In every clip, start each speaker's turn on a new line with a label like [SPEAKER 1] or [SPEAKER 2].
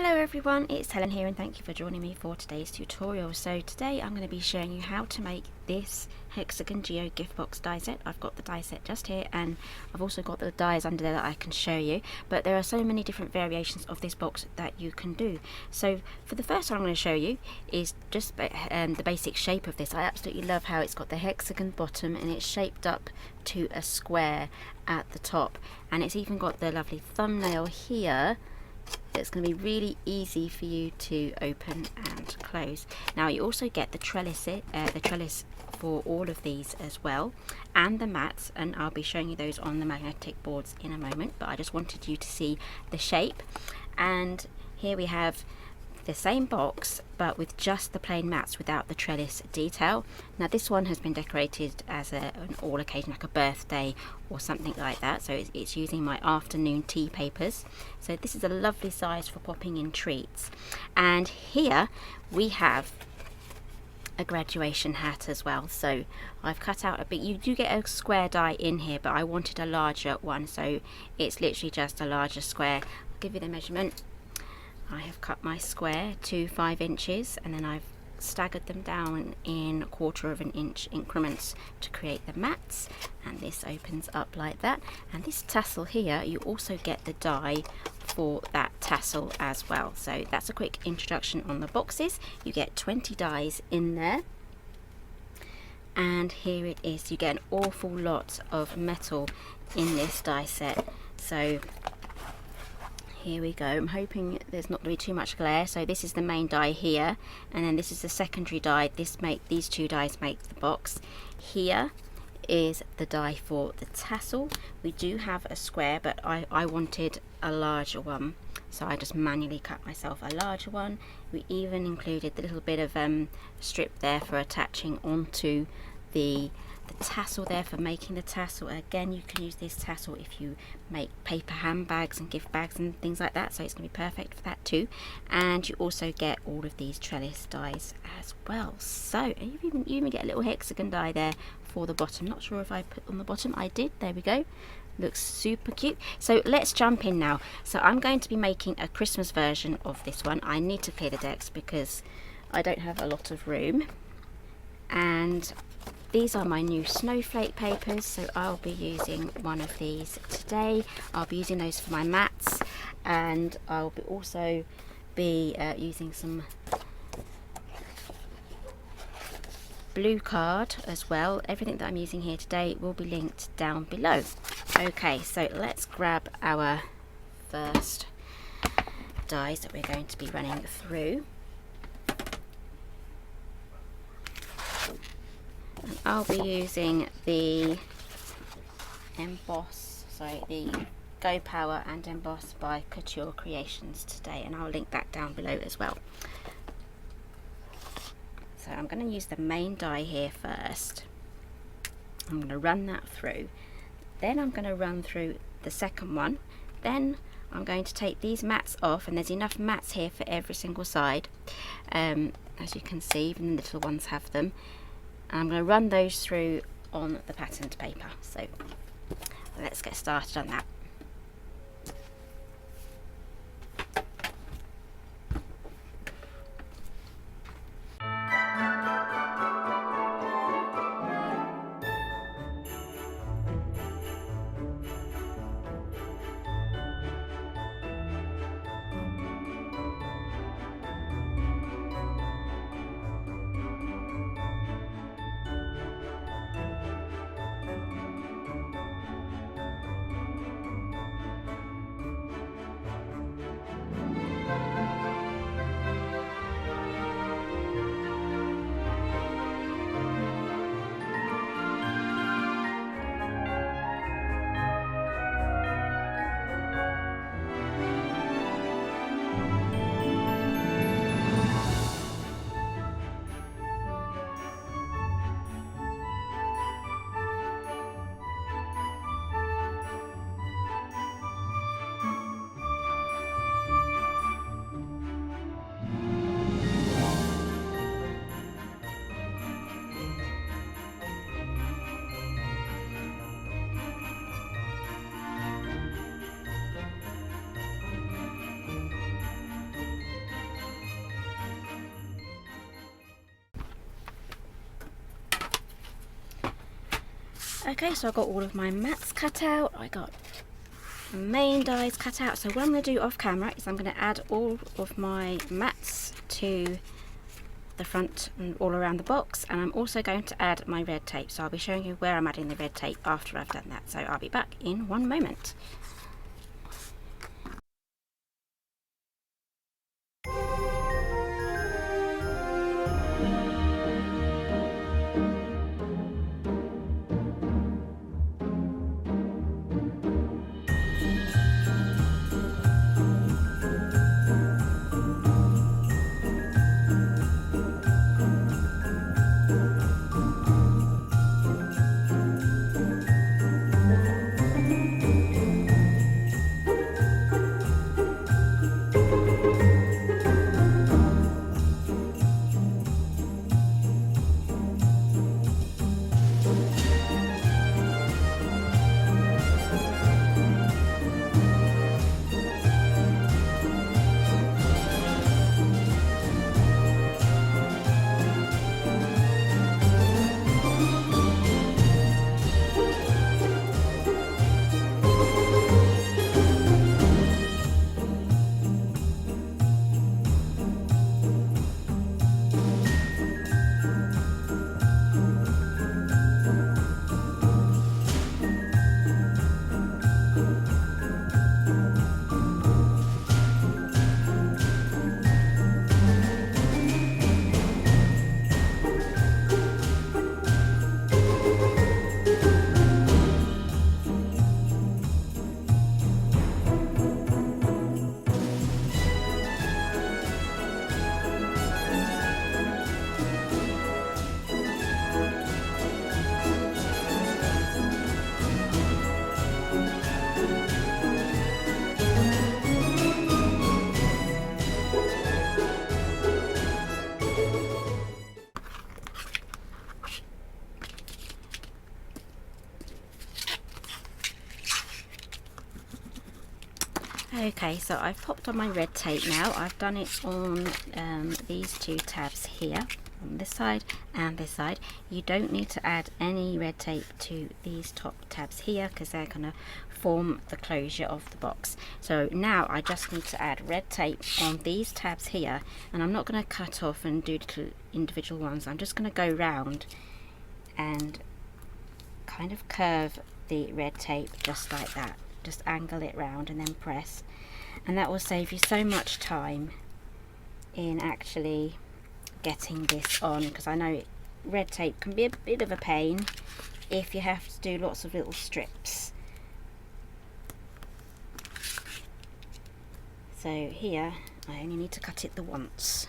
[SPEAKER 1] Hello everyone, it's Helen here and thank you for joining me for today's tutorial. So today I'm going to be showing you how to make this Hexagon Geo gift box die set. I've got the die set just here and I've also got the dies under there that I can show you, but there are so many different variations of this box that you can do. So for the first one I'm going to show you is just the basic shape of this. I absolutely love how it's got the hexagon bottom and it's shaped up to a square at the top, and it's even got the lovely thumbnail here. It's going to be really easy for you to open and close. Now you also get the trellis for all of these as well, and the mats, and I'll be showing you those on the magnetic boards in a moment, but I just wanted you to see the shape. And here we have the same box but with just the plain mats without the trellis detail. Now this one has been decorated as an all occasion, like a birthday or something like that, so it's using my afternoon tea papers. So this is a lovely size for popping in treats. And here we have a graduation hat as well, so I've cut out a bit. You do get a square die in here, but I wanted a larger one, so it's literally just a larger square. I'll give you the measurement. I have cut my square to 5 inches and then I've staggered them down in 1/4 of an inch increments to create the mats, and this opens up like that. And this tassel here, you also get the die for that tassel as well. So that's a quick introduction on the boxes. You get 20 dies in there, and here it is. You get an awful lot of metal in this die set. So here we go. I'm hoping there's not going to be too much glare. So this is the main die here, and then this is the secondary die. These two dies make the box. Here is the die for the tassel. We do have a square, but I wanted a larger one, so I just manually cut myself a larger one. We even included the little bit of strip there for attaching onto the tassel there for making the tassel. Again, you can use this tassel if you make paper handbags and gift bags and things like that, so it's going to be perfect for that too. And you also get all of these trellis dies as well. So you even get a little hexagon die there for the bottom. Not sure if I put on the bottom. I did. There we go. Looks super cute. So let's jump in now. So I'm going to be making a Christmas version of this one. I need to clear the decks because I don't have a lot of room, and these are my new snowflake papers, so I'll be using one of these today. I'll be using those for my mats, and I'll also be using some blue card as well. Everything that I'm using here today will be linked down below. Okay, so let's grab our first dies that we're going to be running through. I'll be using the the Go Power and Emboss by Couture Creations today, and I'll link that down below as well. So I'm going to use the main die here first. I'm going to run that through. Then I'm going to run through the second one. Then I'm going to take these mats off, and there's enough mats here for every single side. As you can see, even the little ones have them. I'm going to run those through on the patterned paper. So let's get started on that. Okay, so I got all of my mats cut out. I got the main dies cut out. So what I'm going to do off camera is I'm going to add all of my mats to the front and all around the box, and I'm also going to add my red tape. So I'll be showing you where I'm adding the red tape after I've done that. So I'll be back in one moment. Okay, so I've popped on my red tape now. I've done it on these two tabs here, on this side and this side. You don't need to add any red tape to these top tabs here because they're going to form the closure of the box. So now I just need to add red tape on these tabs here, and I'm not going to cut off and do little individual ones. I'm just going to go round and kind of curve the red tape just like that. Just angle it round and then press, and that will save you so much time in actually getting this on, because I know red tape can be a bit of a pain if you have to do lots of little strips. So here I only need to cut it the once.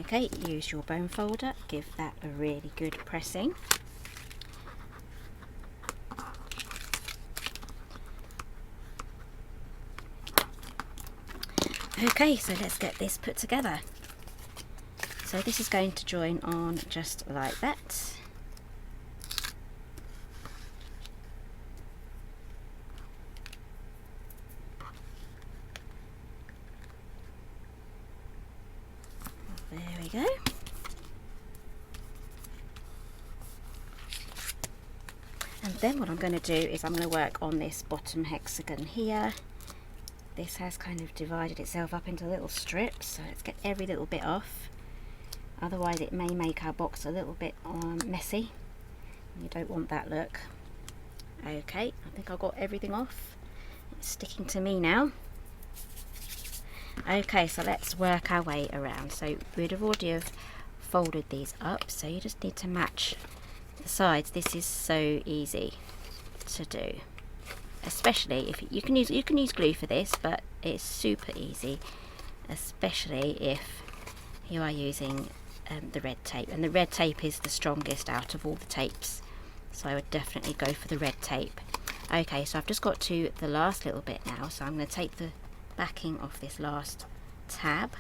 [SPEAKER 1] Okay, use your bone folder, give that a really good pressing. Okay, so let's get this put together. So this is going to join on just like that. There we go. And then what I'm going to do is I'm going to work on this bottom hexagon here. This has kind of divided itself up into little strips, so let's get every little bit off. Otherwise it may make our box a little bit messy. You don't want that look. Okay, I think I've got everything off. It's sticking to me now. Okay, so let's work our way around. So we'd have already folded these up, so you just need to match the sides. This is so easy to do. Especially if you can use glue for this, but it's super easy, especially if you are using the red tape, and the red tape is the strongest out of all the tapes, so I would definitely go for the red tape. Okay, so I've just got to the last little bit now, so I'm going to take the backing off this last tab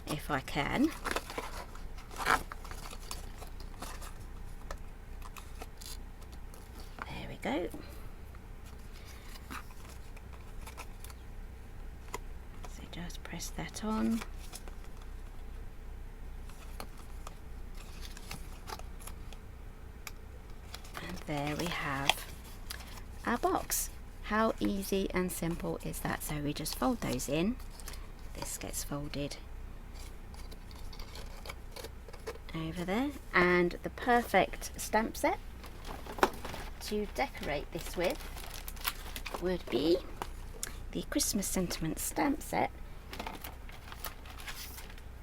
[SPEAKER 1] if I can. There we go. Just press that on. there we have our box. How easy and simple is that? So we just fold those in. This gets folded over there, and the perfect stamp set to decorate this with would be the Christmas sentiment stamp set.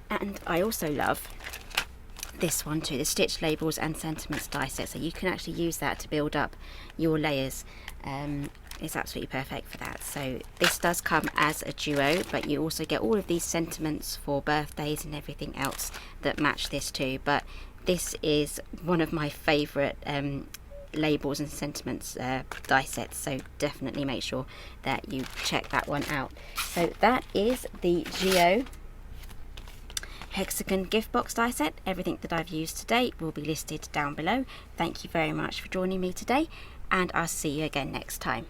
[SPEAKER 1] And I also love this one too, the stitch labels and sentiments die set, so you can actually use that to build up your layers. It's absolutely perfect for that. So this does come as a duo, but you also get all of these sentiments for birthdays and everything else that match this too. But this is one of my favourite labels and sentiments die sets, so definitely make sure that you check that one out. So that is the Geo Hexagon gift box die set. Everything that I've used today will be listed down below. Thank you very much for joining me today, and I'll see you again next time.